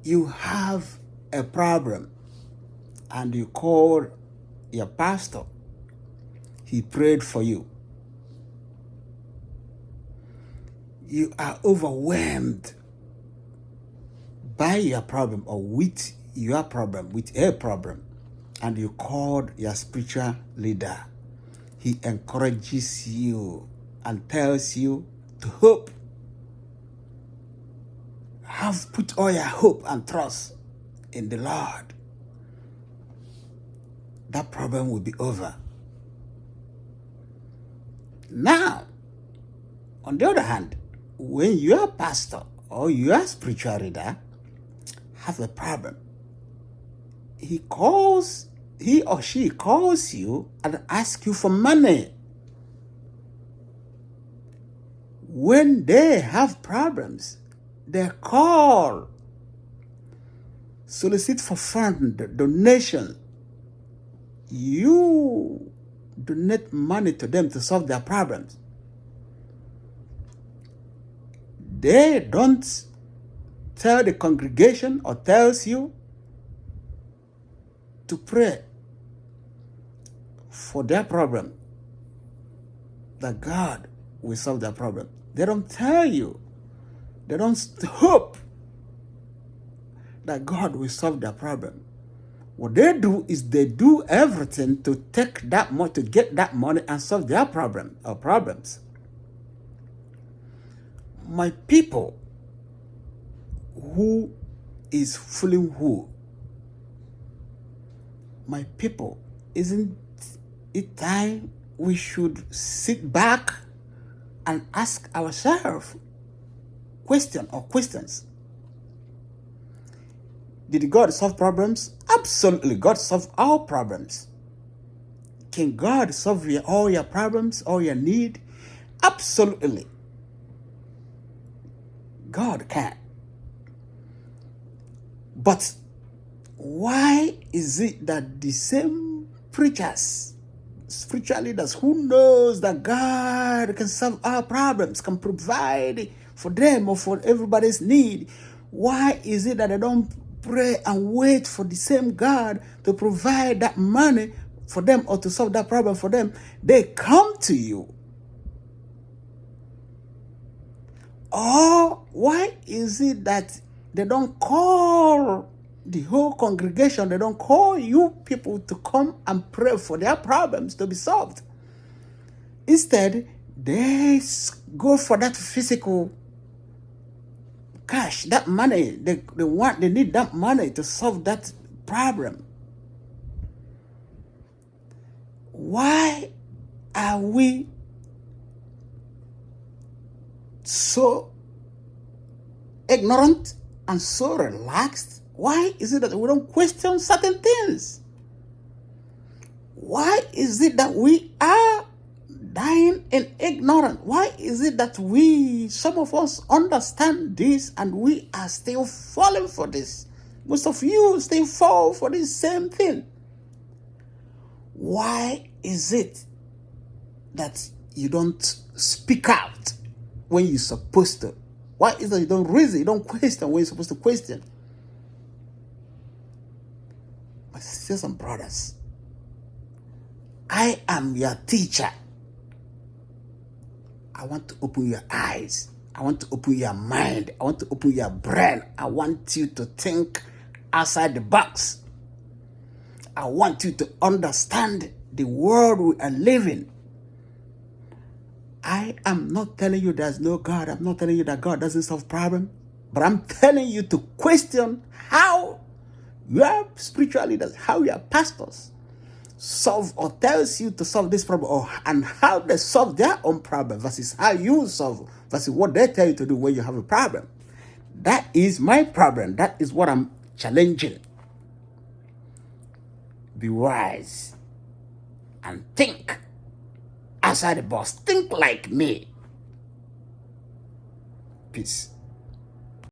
you have a problem and you call your pastor, he prayed for you. You are overwhelmed by your problem or with your problem, with a problem, and you called your spiritual leader. He encourages you and tells you to hope. Have put all your hope and trust in the Lord. That problem will be over. Now, on the other hand, when your pastor or your spiritual leader have a problem, he or she calls you and asks you for money. When they have problems, they call, solicit for fund, donation. You donate money to them to solve their problems. They don't tell the congregation or tells you to pray for their problem, that God will solve their problem. They don't tell you. They don't hope that God will solve their problem. What they do is they do everything to take that money, to get that money and solve their problem or problems. My people, who is fooling who? My people, isn't it time we should sit back and ask ourselves questions? Did God solve problems? Absolutely, God solved all problems. Can God solve all your problems, all your need? Absolutely. God can. But why is it that the same preachers, spiritual leaders who knows that God can solve our problems, can provide for them or for everybody's need, why is it that they don't pray and wait for the same God to provide that money for them or to solve that problem for them? They come to you. Or why is it that they don't call the whole congregation, they don't call you people to come and pray for their problems to be solved? Instead, they go for that physical cash, that money. They need that money to solve that problem. Why are we so ignorant and so relaxed? Why is it that we don't question certain things? Why is it that we are dying in ignorance? Why is it that some of us understand this and we are still falling for this? Most of you still fall for this same thing. Why is it that you don't speak out when you're supposed to? Why is it that you don't reason, you don't question when you're supposed to question? My sisters and brothers, I am your teacher. I want to open your eyes. I want to open your mind. I want to open your brain. I want you to think outside the box. I want you to understand the world we are living. I am not telling you there's no God. I'm not telling you that God doesn't solve problems. But I'm telling you to question how your spiritual leaders, how your pastors solve or tells you to solve this problem, and how they solve their own problem versus how you solve, versus what they tell you to do when you have a problem. That is my problem. That is what I'm challenging. Be wise and think outside the box. Think like me. Peace.